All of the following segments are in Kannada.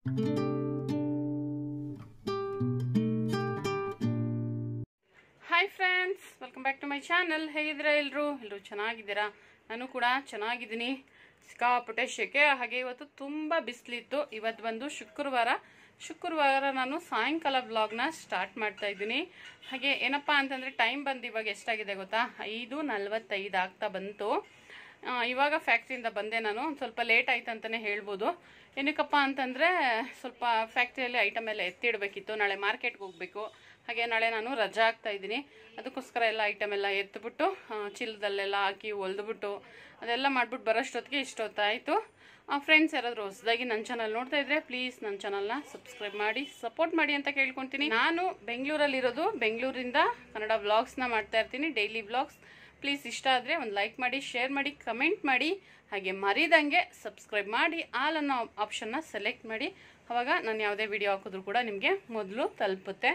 Hi friends, welcome back to my channel. ಹೇಗಿದ್ದೀರಾ ಎಲ್ಲರೂ ಚೆನ್ನಾಗಿದ್ದೀರಾ? ನಾನು ಕೂಡ ಚೆನ್ನಾಗಿದ್ದೀನಿ. ಸಿಕ್ಕಾಪಟ್ಟೆ ಶೆಕೆ, ಹಾಗೆ ಇವತ್ತು ತುಂಬ ಬಿಸಿಲಿತ್ತು. ಇವತ್ತು ಬಂದು ಶುಕ್ರವಾರ ನಾನು ಸಾಯಂಕಾಲ ವ್ಲಾಗ್ನ ಸ್ಟಾರ್ಟ್ ಮಾಡ್ತಾ ಇದ್ದೀನಿ. ಹಾಗೆ ಏನಪ್ಪ ಅಂತಂದರೆ ಟೈಮ್ ಬಂದು ಇವಾಗ ಎಷ್ಟಾಗಿದೆ ಗೊತ್ತಾ? 5:45 ಆಗ್ತಾ ಬಂತು. ಇವಾಗ ಫ್ಯಾಕ್ಟ್ರಿಯಿಂದ ಬಂದೆ. ನಾನು ಒಂದು ಸ್ವಲ್ಪ ಲೇಟ್ ಆಯ್ತು ಅಂತಲೇ ಹೇಳ್ಬೋದು. ಏನಕ್ಕಪ್ಪ ಅಂತಂದರೆ ಸ್ವಲ್ಪ ಫ್ಯಾಕ್ಟ್ರಿಯಲ್ಲಿ ಐಟಮ್ ಎಲ್ಲ ಎತ್ತಿಡಬೇಕಿತ್ತು. ನಾಳೆ ಮಾರ್ಕೆಟ್ಗೆ ಹೋಗಬೇಕು. ಹಾಗೆ ನಾಳೆ ನಾನು ರಜಾ ಆಗ್ತಾ ಇದ್ದೀನಿ. ಅದಕ್ಕೋಸ್ಕರ ಎಲ್ಲ ಐಟಮ್ ಎಲ್ಲ ಎತ್ತಿಬಿಟ್ಟು ಚೀಲದಲ್ಲೆಲ್ಲ ಹಾಕಿ ಹೊಲ್ದುಬಿಟ್ಟು ಅದೆಲ್ಲ ಮಾಡಿಬಿಟ್ಟು ಬರೋಷ್ಟೊತ್ತಿಗೆ ಇಷ್ಟೊತ್ತಾಯಿತು. ಫ್ರೆಂಡ್ಸ್, ಯಾರಾದರೂ ಹೊಸದಾಗಿ ನನ್ನ ಚಾನಲ್ ನೋಡ್ತಾ ಇದ್ರೆ ಪ್ಲೀಸ್ ನನ್ನ ಚಾನಲ್ನ ಸಬ್ಸ್ಕ್ರೈಬ್ ಮಾಡಿ ಸಪೋರ್ಟ್ ಮಾಡಿ ಅಂತ ಕೇಳ್ಕೊತೀನಿ. ನಾನು ಬೆಂಗಳೂರಲ್ಲಿರೋದು. ಬೆಂಗಳೂರಿಂದ ಕನ್ನಡ ವ್ಲಾಗ್ಸ್ನ ಮಾಡ್ತಾ ಇರ್ತೀನಿ, ಡೈಲಿ ವ್ಲಾಗ್ಸ್. ಪ್ಲೀಸ್ ಇಷ್ಟ ಆದರೆ ಒಂದು ಲೈಕ್ ಮಾಡಿ, ಶೇರ್ ಮಾಡಿ, ಕಮೆಂಟ್ ಮಾಡಿ, ಹಾಗೆ ಮರಿದಂಗೆ ಸಬ್ಸ್ಕ್ರೈಬ್ ಮಾಡಿ ಆಲ್ ಅನ್ನೋ ಆಪ್ಷನ್ನ ಸೆಲೆಕ್ಟ್ ಮಾಡಿ. ಆವಾಗ ನಾನು ಯಾವುದೇ ವಿಡಿಯೋ ಹಾಕಿದ್ರು ಕೂಡ ನಿಮಗೆ ಮೊದಲು ತಲುಪುತ್ತೆ.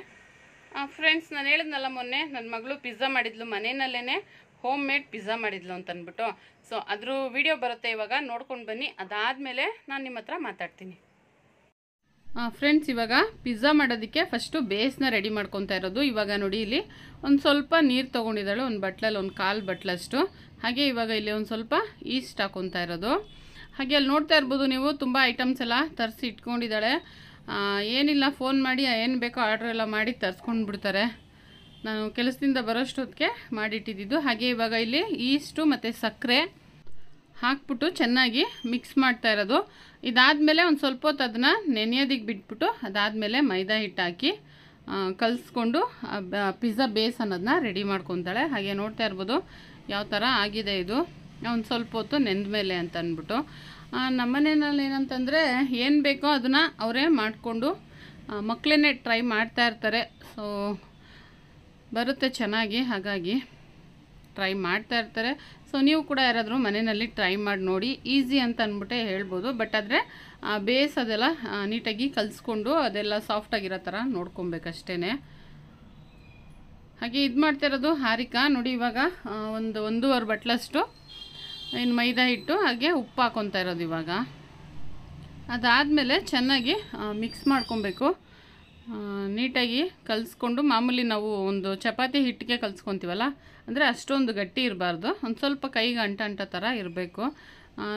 ಫ್ರೆಂಡ್ಸ್, ನಾನು ಹೇಳಿದ್ನಲ್ಲ ಮೊನ್ನೆ, ನನ್ನ ಮಗಳು ಪಿಜ್ಜಾ ಮಾಡಿದ್ಲು, ಮನೆಯಲ್ಲೇ ಹೋಮ್ ಮೇಡ್ ಪಿಜ್ಜಾ ಮಾಡಿದ್ಲು ಅಂತ ಅಂದ್ಬಿಟ್ಟು. ಸೊ ಅದ್ರ ವಿಡಿಯೋ ಬರುತ್ತೆ, ಇವಾಗ ನೋಡ್ಕೊಂಡು ಬನ್ನಿ. ಅದಾದಮೇಲೆ ನಾನು ನಿಮ್ಮ ಹತ್ರ ಮಾತಾಡ್ತೀನಿ. ಫ್ರೆಂಡ್ಸ್, ಇವಾಗ ಪಿಜ್ಜಾ ಮಾಡೋದಕ್ಕೆ ಫಸ್ಟು ಬೇಸ್ನ ರೆಡಿ ಮಾಡ್ಕೊತಾ ಇರೋದು. ಇವಾಗ ನೋಡಿ, ಇಲ್ಲಿ ಒಂದು ಸ್ವಲ್ಪ ನೀರು ತೊಗೊಂಡಿದ್ದಾಳೆ, ಒಂದು ಬಟ್ಲಲ್ಲಿ ಒಂದು 1/4 ಬಟ್ಲಷ್ಟು. ಹಾಗೆ ಇವಾಗ ಇಲ್ಲಿ ಒಂದು ಸ್ವಲ್ಪ ಈಸ್ಟ್ ಹಾಕೊತಾ ಇರೋದು. ಹಾಗೆ ಅಲ್ಲಿ ನೋಡ್ತಾ ಇರ್ಬೋದು ನೀವು, ತುಂಬ ಐಟಮ್ಸ್ ಎಲ್ಲ ತರಿಸಿ ಇಟ್ಕೊಂಡಿದ್ದಾಳೆ. ಏನಿಲ್ಲ, ಫೋನ್ ಮಾಡಿ ಏನು ಬೇಕೋ ಆರ್ಡ್ರ್ ಎಲ್ಲ ಮಾಡಿ ತರಿಸ್ಕೊಂಡು ಬಿಡ್ತಾರೆ. ನಾನು ಕೆಲಸದಿಂದ ಬರೋಷ್ಟೊತ್ತಿಗೆ ಮಾಡಿಟ್ಟಿದ್ದು. ಹಾಗೆ ಇವಾಗ ಇಲ್ಲಿ ಈಸ್ಟು ಮತ್ತು ಸಕ್ಕರೆ ಹಾಕ್ಬಿಟ್ಟು ಚೆನ್ನಾಗಿ ಮಿಕ್ಸ್ ಮಾಡ್ತಾ ಇರೋದು. ಇದಾದಮೇಲೆ ಒಂದು ಸ್ವಲ್ಪ ಹೊತ್ತು ಅದನ್ನು ನೆನೆಯೋದಕ್ಕೆ ಬಿಟ್ಬಿಟ್ಟು ಅದಾದಮೇಲೆ ಮೈದಾ ಹಿಟ್ಟು ಹಾಕಿ ಕಲಿಸ್ಕೊಂಡು ಪಿಜ್ಜಾ ಬೇಸ್ ಅನ್ನೋದನ್ನ ರೆಡಿ ಮಾಡ್ಕೊತಾಳೆ. ಹಾಗೆ ನೋಡ್ತಾ ಇರ್ಬೋದು ಯಾವ ಥರ ಆಗಿದೆ ಇದು, ಒಂದು ಸ್ವಲ್ಪ ಹೊತ್ತು ನೆಂದ ಮೇಲೆ ಅಂತ ಅಂದ್ಬಿಟ್ಟು. ನಮ್ಮನೆಯಲ್ಲಿ ಏನಂತಂದರೆ ಏನು ಬೇಕೋ ಅದನ್ನು ಅವರೇ ಮಾಡಿಕೊಂಡು ಮಕ್ಕಳನ್ನೇ ಟ್ರೈ ಮಾಡ್ತಾ ಇರ್ತಾರೆ. ಸೊ ಬರುತ್ತೆ ಚೆನ್ನಾಗಿ, ಹಾಗಾಗಿ ಟ್ರೈ ಮಾಡ್ತಾ ಇರ್ತಾರೆ. ಸೊ ನೀವು ಕೂಡ ಯಾರಾದರೂ ಮನೆಯಲ್ಲಿ ಟ್ರೈ ಮಾಡಿ ನೋಡಿ, ಈಸಿ ಅಂತ ಅಂದ್ಬಿಟ್ಟೆ ಹೇಳ್ಬೋದು. ಬಟ್ ಆದರೆ ಬೇಸ್ ಅದೆಲ್ಲ ನೀಟಾಗಿ ಕಲಿಸ್ಕೊಂಡು ಅದೆಲ್ಲ ಸಾಫ್ಟಾಗಿರೋ ಥರ ನೋಡ್ಕೊಬೇಕಷ್ಟೇ. ಹಾಗೆ ಇದು ಮಾಡ್ತಾ ಇರೋದು ಹಾರಿಕಾ. ನೋಡಿ, ಇವಾಗ ಒಂದು 1.5 ಬಟ್ಲಷ್ಟು ಇನ್ನು ಮೈದಾ ಹಿಟ್ಟು ಹಾಗೆ ಉಪ್ಪು ಹಾಕ್ಕೊತಾ ಇರೋದು. ಇವಾಗ ಅದಾದಮೇಲೆ ಚೆನ್ನಾಗಿ ಮಿಕ್ಸ್ ಮಾಡ್ಕೊಬೇಕು. ನೀಟಾಗಿ ಕಲಿಸ್ಕೊಂಡು, ಮಾಮೂಲಿ ನಾವು ಒಂದು ಚಪಾತಿ ಹಿಟ್ಟಿಗೆ ಕಲಿಸ್ಕೊತೀವಲ್ಲ, ಅಂದರೆ ಅಷ್ಟೊಂದು ಗಟ್ಟಿ ಇರಬಾರ್ದು, ಒಂದು ಸ್ವಲ್ಪ ಕೈಗೆ ಅಂಟ ಥರ ಇರಬೇಕು.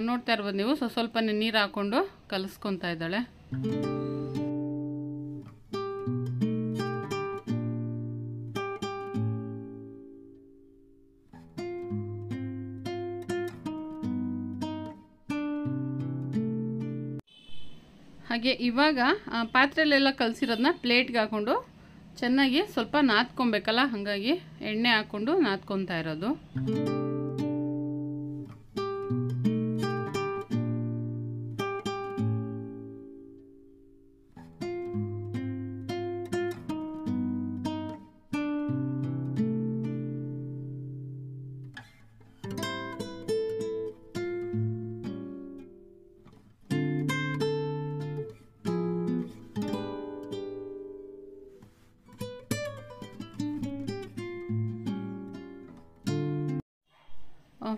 ನೋಡ್ತಾ ಇರ್ಬೋದು ನೀವು, ಸ್ವಲ್ಪ ನೀರು ಹಾಕ್ಕೊಂಡು ಕಲಿಸ್ಕೊತಾ ಇದ್ದಾಳೆ. ಹಾಗೆ ಇವಾಗ ಪಾತ್ರೆಯಲ್ಲೆಲ್ಲ ಕಲಸಿರೋದನ್ನ ಪ್ಲೇಟ್ಗೆ ಹಾಕ್ಕೊಂಡು ಚೆನ್ನಾಗಿ ಸ್ವಲ್ಪ ನಾದ್ಕೊಬೇಕಲ್ಲ, ಹಾಗಾಗಿ ಎಣ್ಣೆ ಹಾಕ್ಕೊಂಡು ನಾದ್ಕೊತಾ ಇರೋದು.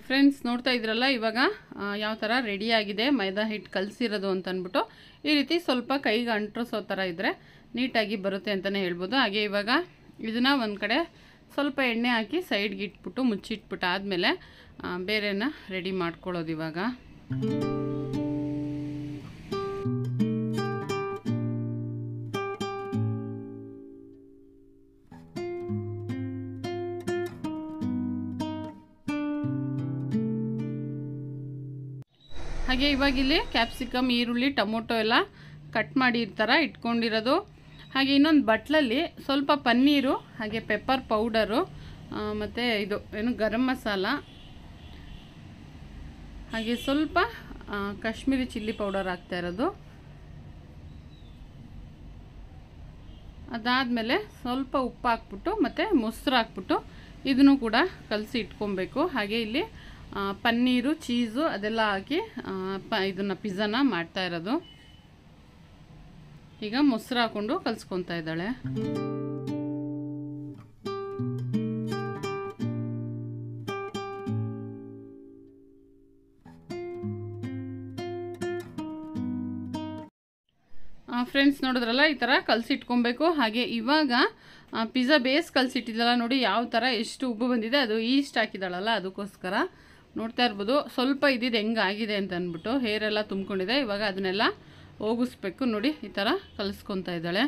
ಫ್ರೆಂಡ್ಸ್, ನೋಡ್ತಾ ಇದ್ರಲ್ಲ ಇವಾಗ ಯಾವ ಥರ ರೆಡಿಯಾಗಿದೆ ಮೈದಾ ಹಿಟ್ಟು ಕಲಸಿರೋದು ಅಂತ ಅಂದ್ಬಿಟ್ಟು. ಈ ರೀತಿ ಸ್ವಲ್ಪ ಕೈಗೆ ಅಂಟಿಸೋ ಥರ ಇದ್ದರೆ ನೀಟಾಗಿ ಬರುತ್ತೆ ಅಂತಲೇ ಹೇಳ್ಬೋದು. ಹಾಗೆ ಇವಾಗ ಇದನ್ನು ಒಂದು ಕಡೆ ಸ್ವಲ್ಪ ಎಣ್ಣೆ ಹಾಕಿ ಸೈಡ್ಗೆ ಇಟ್ಬಿಟ್ಟು ಮುಚ್ಚಿಟ್ಬಿಟ್ಟು ಆದಮೇಲೆ ಬೇರೆನ ರೆಡಿ ಮಾಡ್ಕೊಳ್ಳೋದು ಇವಾಗ. ಹಾಗೆ ಇವಾಗ ಇಲ್ಲಿ ಕ್ಯಾಪ್ಸಿಕಮ್, ಈರುಳ್ಳಿ, ಟೊಮೊಟೊ ಎಲ್ಲ ಕಟ್ ಮಾಡಿ ಈ ಥರ ಇಟ್ಕೊಂಡಿರೋದು. ಹಾಗೆ ಇನ್ನೊಂದು ಬಟ್ಲಲ್ಲಿ ಸ್ವಲ್ಪ ಪನ್ನೀರು, ಹಾಗೆ ಪೆಪ್ಪರ್ ಪೌಡರು, ಮತ್ತು ಇದು ಏನು ಗರಂ ಮಸಾಲ, ಹಾಗೆ ಸ್ವಲ್ಪ ಕಾಶ್ಮೀರಿ ಚಿಲ್ಲಿ ಪೌಡರ್ ಹಾಕ್ತಾ ಇರೋದು. ಅದಾದಮೇಲೆ ಸ್ವಲ್ಪ ಉಪ್ಪು ಹಾಕ್ಬಿಟ್ಟು ಮತ್ತು ಮೊಸರು ಹಾಕ್ಬಿಟ್ಟು ಇದನ್ನು ಕೂಡ ಕಲಸಿ ಇಟ್ಕೊಬೇಕು. ಹಾಗೆ ಇಲ್ಲಿ ಪನ್ನೀರು, ಚೀಸು ಅದೆಲ್ಲ ಹಾಕಿ ಇದನ್ನು ಪಿಜ್ಜಾನ ಮಾಡ್ತಾ ಇರೋದು. ಈಗ ಮೊಸರು ಹಾಕ್ಕೊಂಡು ಕಲಿಸ್ಕೊತಾ ಇದ್ದಾಳೆ. ಫ್ರೆಂಡ್ಸ್ ನೋಡಿದ್ರಲ್ಲ, ಈ ಥರ ಕಲಸಿಟ್ಕೊಬೇಕು. ಹಾಗೆ ಇವಾಗ ಪಿಜ್ಜಾ ಬೇಸ್ ಕಲಸಿಟ್ಟಿದ್ದಲ್ಲ ನೋಡಿ, ಯಾವ ಥರ ಎಷ್ಟು ಉಬ್ಬು ಬಂದಿದೆ. ಅದು ಈಸ್ಟ್ ಹಾಕಿದಾಳಲ್ಲ, ಅದಕ್ಕೋಸ್ಕರ ನೋಡ್ತಾ ಇರ್ಬೋದು. ಸ್ವಲ್ಪ ಇದ್ದಿದ್ದು ಹೆಂಗಾಗಿದೆ ಅಂತ ಅಂದ್ಬಿಟ್ಟು ಹೇರೆಲ್ಲ ತುಂಬ್ಕೊಂಡಿದೆ. ಇವಾಗ ಅದನ್ನೆಲ್ಲ ಹೋಗಿಸ್ಬೇಕು ನೋಡಿ, ಈ ಥರ ಕಲಿಸ್ಕೊತಾ ಇದ್ದಾಳೆ.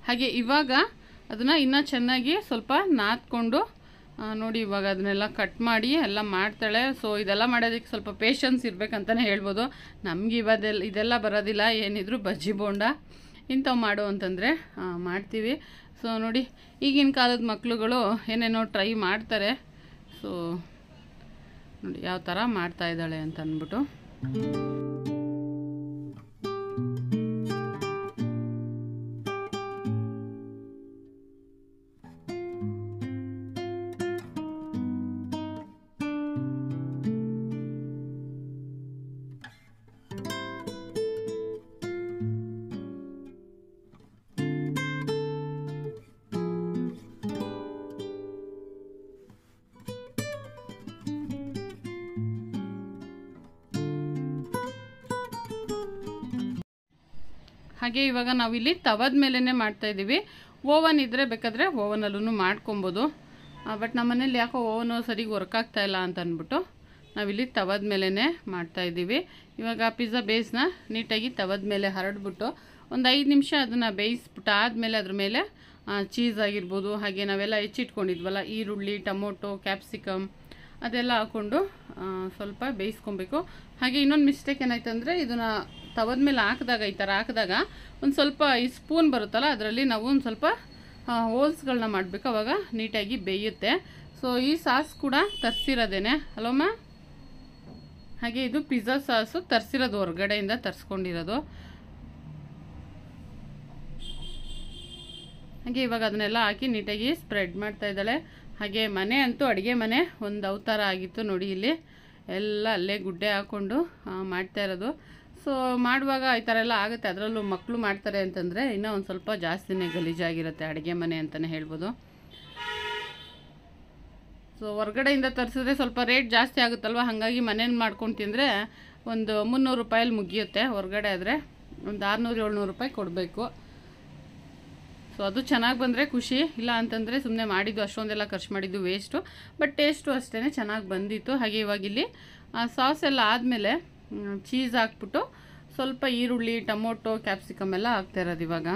ಹಾಗೆ ಇವಾಗ ಅದನ್ನು ಇನ್ನೂ ಚೆನ್ನಾಗಿ ಸ್ವಲ್ಪ ನಾದ್ಕೊಂಡು ನೋಡಿ, ಇವಾಗ ಅದನ್ನೆಲ್ಲ ಕಟ್ ಮಾಡಿ ಎಲ್ಲ ಮಾಡ್ತಾಳೆ. ಸೊ ಇದೆಲ್ಲ ಮಾಡೋದಕ್ಕೆ ಸ್ವಲ್ಪ ಪೇಷನ್ಸ್ ಇರಬೇಕಂತಲೇ ಹೇಳ್ಬೋದು. ನಮ್ಗೆ ಇದೆಲ್ಲ ಬರೋದಿಲ್ಲ. ಏನಿದ್ರು ಬಜ್ಜಿ ಬೋಂಡ ಇಂಥವು ಮಾಡು ಅಂತಂದರೆ ಮಾಡ್ತೀವಿ. ಸೊ ನೋಡಿ, ಈಗಿನ ಕಾಲದ ಮಕ್ಳುಗಳು ಏನೇನೋ ಟ್ರೈ ಮಾಡ್ತಾರೆ. ಸೊ ನೋಡಿ ಯಾವ ಥರ ಮಾಡ್ತಾ ಇದ್ದಾಳೆ ಅಂತ ಅಂದ್ಬಿಟ್ಟು. ಹಾಗೆ ಇವಾಗ ನಾವಿಲ್ಲಿ ತವದ ಮೇಲೇ ಮಾಡ್ತಾಯಿದ್ದೀವಿ. ಓವನ್ ಇದ್ದರೆ ಬೇಕಾದರೆ ಓವನಲ್ಲೂ ಮಾಡ್ಕೊಬೋದು. ಬಟ್ ನಮ್ಮ ಮನೇಲಿ ಯಾಕೋ ಓವನು ಸರಿಗೆ ವರ್ಕ್ ಆಗ್ತಾಯಿಲ್ಲ ಅಂತ ಅಂದ್ಬಿಟ್ಟು ನಾವಿಲ್ಲಿ ತವದ ಮೇಲೇ ಮಾಡ್ತಾಯಿದ್ದೀವಿ. ಇವಾಗ ಪಿಜ್ಜಾ ಬೇಸ್ನ ನೀಟಾಗಿ ತವದ ಮೇಲೆ ಹರಡ್ಬಿಟ್ಟು ಒಂದು 5 ನಿಮಿಷ ಅದನ್ನು ಬೇಯಿಸ್ಬಿಟ್ಟು ಆದಮೇಲೆ ಅದ್ರ ಮೇಲೆ ಚೀಸ್ ಆಗಿರ್ಬೋದು, ಹಾಗೆ ನಾವೆಲ್ಲ ಹೆಚ್ಚಿಟ್ಕೊಂಡಿದ್ವಲ್ಲ ಈರುಳ್ಳಿ, ಟೊಮೊಟೊ, ಕ್ಯಾಪ್ಸಿಕಮ್ ಅದೆಲ್ಲ ಹಾಕ್ಕೊಂಡು ಸ್ವಲ್ಪ ಬೇಯಿಸ್ಕೊಬೇಕು. ಹಾಗೆ ಇನ್ನೊಂದು ಮಿಸ್ಟೇಕ್ ಏನಾಯ್ತು ಅಂದರೆ, ಇದನ್ನು ತವದ ಮೇಲೆ ಹಾಕಿದಾಗ ಈ ಥರ ಹಾಕಿದಾಗ ಒಂದು ಸ್ವಲ್ಪ ಈ ಸ್ಪೂನ್ ಬರುತ್ತಲ್ಲ, ಅದರಲ್ಲಿ ನಾವು ಒಂದು ಸ್ವಲ್ಪ ಹೋಲ್ಸ್ಗಳನ್ನ ಮಾಡಬೇಕು. ಅವಾಗ ನೀಟಾಗಿ ಬೇಯುತ್ತೆ. ಸೊ ಈ ಸಾಸ್ ಕೂಡ ತರಿಸಿರೋದೇನೆ ಅಲ್ಲಮ್ಮ. ಹಾಗೆ ಇದು ಪಿಜ್ಜಾ ಸಾಸು ತರಿಸಿರೋದು, ಹೊರಗಡೆಯಿಂದ ತರಿಸ್ಕೊಂಡಿರೋದು. ಹಾಗೆ ಇವಾಗ ಅದನ್ನೆಲ್ಲ ಹಾಕಿ ನೀಟಾಗಿ ಸ್ಪ್ರೆಡ್ ಮಾಡ್ತಾ ಇದ್ದಾಳೆ. ಹಾಗೆ ಮನೆ ಅಂತೂ ಅಡುಗೆ ಮನೆ ಒಂದು ಅವತಾರ ಆಗಿತ್ತು ನೋಡಿ. ಇಲ್ಲಿ ಎಲ್ಲ ಅಲ್ಲೇ ಗುಡ್ಡೆ ಹಾಕ್ಕೊಂಡು ಮಾಡ್ತಾ ಇರೋದು. ಸೊ ಮಾಡುವಾಗ ಈ ಥರ ಎಲ್ಲ ಆಗುತ್ತೆ. ಅದರಲ್ಲೂ ಮಕ್ಕಳು ಮಾಡ್ತಾರೆ ಅಂತಂದರೆ ಇನ್ನೂ ಒಂದು ಸ್ವಲ್ಪ ಜಾಸ್ತಿನೇ ಗಲೀಜಾಗಿರುತ್ತೆ ಅಡುಗೆ ಮನೆ ಅಂತಲೇ ಹೇಳ್ಬೋದು. ಸೊ ಹೊರಗಡೆಯಿಂದ ತರಿಸಿದ್ರೆ ಸ್ವಲ್ಪ ರೇಟ್ ಜಾಸ್ತಿ ಆಗುತ್ತಲ್ವ, ಹಾಗಾಗಿ ಮನೇಲಿ ಮಾಡ್ಕೊಂಡು ತಿಂದರೆ ಒಂದು 300 ರೂಪಾಯಲ್ಲಿ ಮುಗಿಯುತ್ತೆ. ಹೊರಗಡೆ ಆದರೆ ಒಂದು 600-700 ರೂಪಾಯಿ ಕೊಡಬೇಕು. ಸೊ ಅದು ಚೆನ್ನಾಗಿ ಬಂದರೆ ಖುಷಿ, ಇಲ್ಲ ಅಂತಂದರೆ ಸುಮ್ಮನೆ ಮಾಡಿದ್ದು ಅಷ್ಟೊಂದೆಲ್ಲ ಖರ್ಚು ಮಾಡಿದ್ದು ವೇಸ್ಟು. ಬಟ್ ಟೇಸ್ಟು ಅಷ್ಟೇ ಚೆನ್ನಾಗಿ ಬಂದಿತ್ತು. ಹಾಗೆ ಇವಾಗ ಇಲ್ಲಿ ಸಾಸ್ ಎಲ್ಲ ಆದಮೇಲೆ ಚೀಸ್ ಹಾಕ್ಬಿಟ್ಟು ಸ್ವಲ್ಪ ಈರುಳ್ಳಿ, ಟೊಮೊಟೊ, ಕ್ಯಾಪ್ಸಿಕಮ್ ಎಲ್ಲ ಹಾಕ್ತಾ ಇರೋದು ಇವಾಗ.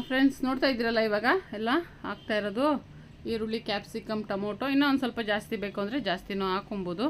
ಫ್ರೆಂಡ್ಸ್ ನೋಡ್ತಾ ಇದ್ದೀರಲ್ಲ, ಇವಾಗ ಎಲ್ಲ ಹಾಕ್ತಾ ಇರೋದು ಈರುಳ್ಳಿ, ಕ್ಯಾಪ್ಸಿಕಮ್, ಟೊಮೊಟೊ. ಇನ್ನೂ ಒಂದು ಸ್ವಲ್ಪ ಜಾಸ್ತಿ ಬೇಕು ಅಂದರೆ ಜಾಸ್ತಿನೂ ಹಾಕೊಬೋದು.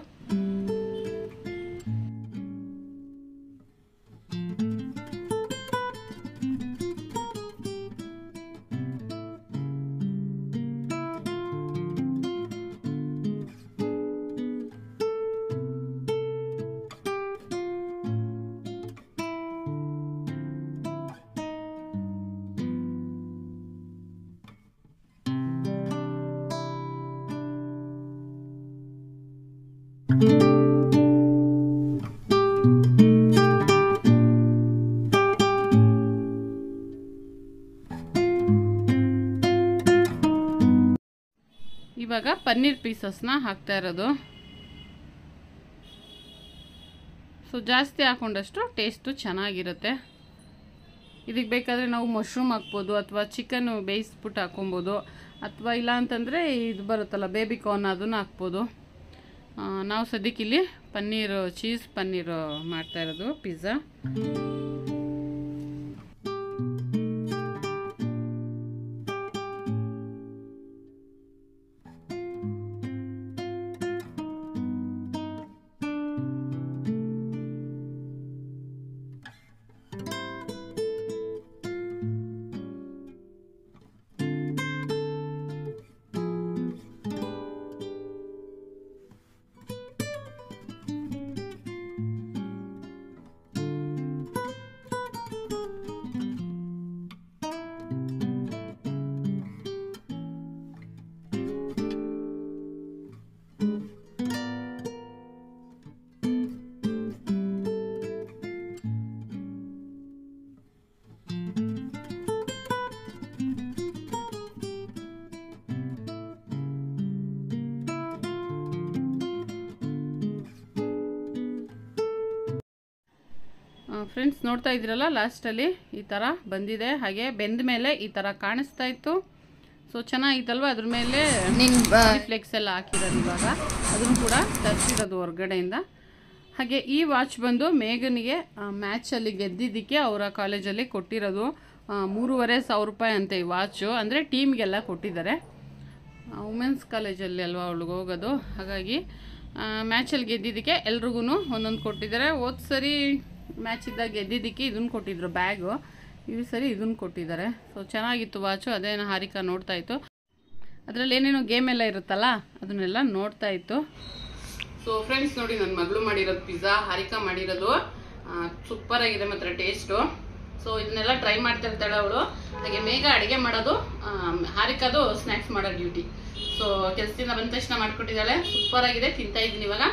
ಇವಾಗ ಪನ್ನೀರ್ ಪೀಸಸ್ನ ಹಾಕ್ತಾ ಇರೋದು. ಸೊ ಜಾಸ್ತಿ ಹಾಕೊಂಡಷ್ಟು ಟೇಸ್ಟು ಚೆನ್ನಾಗಿರುತ್ತೆ. ಇದಕ್ಕೆ ಬೇಕಾದರೆ ನಾವು ಮಶ್ರೂಮ್ ಹಾಕ್ಬೋದು, ಅಥವಾ ಚಿಕನ್ನು ಬೇಯಿಸ್ಬಿಟ್ಟು ಹಾಕೊಬೋದು, ಅಥವಾ ಇಲ್ಲ ಅಂತಂದರೆ ಇದು ಬರುತ್ತಲ್ಲ ಬೇಬಿ ಕಾರ್ನ್, ಅದನ್ನು ಹಾಕ್ಬೋದು. ನಾವು ಸದ್ಯಕ್ಕಿಲ್ಲಿ ಚೀಸ್ ಪನ್ನೀರ್ ಮಾಡ್ತಾ ಇರೋದು ಪಿಜ್ಜಾ. ಫ್ರೆಂಡ್ಸ್ ನೋಡ್ತಾ ಇದ್ದೀರಲ್ಲ, ಲಾಸ್ಟಲ್ಲಿ ಈ ಥರ ಬಂದಿದೆ. ಹಾಗೆ ಬೆಂದ ಮೇಲೆ ಈ ಥರ ಕಾಣಿಸ್ತಾ ಇತ್ತು. ಸೊ ಚೆನ್ನಾಗಿತ್ತಲ್ವ. ಅದ್ರ ಮೇಲೆ ಫ್ಲೆಕ್ಸ್ ಎಲ್ಲ ಹಾಕಿರೋದು ಇವಾಗ, ಅದನ್ನು ಕೂಡ ತರಿಸಿರೋದು ಹೊರಗಡೆಯಿಂದ. ಹಾಗೆ ಈ ವಾಚ್ ಬಂದು ಮೇಘನಿಗೆ ಮ್ಯಾಚಲ್ಲಿ ಗೆದ್ದಿದ್ದಕ್ಕೆ ಅವರ ಕಾಲೇಜಲ್ಲಿ ಕೊಟ್ಟಿರೋದು. 3,500 ರೂಪಾಯಿ ಅಂತೆ ಈ ವಾಚು. ಅಂದರೆ ಟೀಮ್ಗೆಲ್ಲ ಕೊಟ್ಟಿದ್ದಾರೆ. ವುಮೆನ್ಸ್ ಕಾಲೇಜಲ್ಲಿ ಅಲ್ವಾ ಅವಳಿಗೆ ಹೋಗೋದು. ಹಾಗಾಗಿ ಮ್ಯಾಚಲ್ಲಿ ಗೆದ್ದಿದ್ದಕ್ಕೆ ಎಲ್ರಿಗೂ ಒಂದೊಂದು ಕೊಟ್ಟಿದ್ದಾರೆ. ಹೋದ ಸರಿ ಮ್ಯಾಚ್ ಇದ್ದಾಗ ಗೆದ್ದಿದ್ದಕ್ಕೆ ಇದನ್ನು ಕೊಟ್ಟಿದ್ರು ಬ್ಯಾಗು, ಈ ಸರಿ ಇದನ್ನು ಕೊಟ್ಟಿದ್ದಾರೆ. ಸೊ ಚೆನ್ನಾಗಿತ್ತು ವಾಚು. ಅದೇನೋ ಹಾರಿಕಾ ನೋಡ್ತಾ ಇತ್ತು. ಅದರಲ್ಲಿ ಏನೇನೋ ಗೇಮ್ ಎಲ್ಲ ಇರುತ್ತಲ್ಲ ಅದನ್ನೆಲ್ಲ ನೋಡ್ತಾ ಇತ್ತು. ಸೊ ಫ್ರೆಂಡ್ಸ್ ನೋಡಿ, ನನ್ನ ಮಗಳು ಮಾಡಿರೋದು ಪಿಜ್ಜಾ, ಹಾರಿಕಾ ಮಾಡಿರೋದು ಸೂಪರ್ ಆಗಿದೆ ಮಾತ್ರ ಟೇಸ್ಟು. ಸೊ ಇದನ್ನೆಲ್ಲ ಟ್ರೈ ಮಾಡ್ತಾ ಇರ್ತಾಳೆ ಅವಳು. ಹಾಗೆ ಮೇಘ ಅಡುಗೆ ಮಾಡೋದು, ಹಾರಿಕಾದು ಸ್ನ್ಯಾಕ್ಸ್ ಮಾಡೋ ಡ್ಯೂಟಿ. ಸೊ ಕೆಲಸದಿಂದ ಬಂದ ತಕ್ಷಣ ಮಾಡಿಕೊಟ್ಟಿದ್ದಾಳೆ. ಸೂಪರ್ ಆಗಿದೆ, ತಿಂತಾ ಇದ್ದೀನಿ ಇವಾಗ.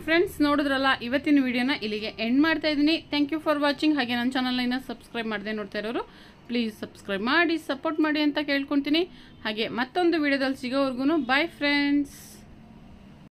ಫ್ರೆಂಡ್ಸ್ ನೋಡಿದ್ರಲ್ಲ, ಇವತ್ತಿನ ವಿಡಿಯೋನ ಇಲ್ಲಿಗೆ ಎಂಡ್ ಮಾಡ್ತಾ ಇದ್ದೀನಿ. Thank you for watching. ಹಾಗೆ ನನ್ನ ಚಾನಲ್ನ ಇನ್ನೂ ಸಬ್ಸ್ಕ್ರೈಬ್ ಮಾಡದೆ ನೋಡ್ತಾ ಇರೋರು ಪ್ಲೀಸ್ ಸಬ್ಸ್ಕ್ರೈಬ್ ಮಾಡಿ, ಸಪೋರ್ಟ್ ಮಾಡಿ ಅಂತ ಕೇಳ್ಕೊತೀನಿ. ಹಾಗೆ ಮತ್ತೊಂದು ವಿಡಿಯೋದಲ್ಲಿ ಸಿಗೋವರೆಗೂ ಬಾಯ್ ಫ್ರೆಂಡ್ಸ್.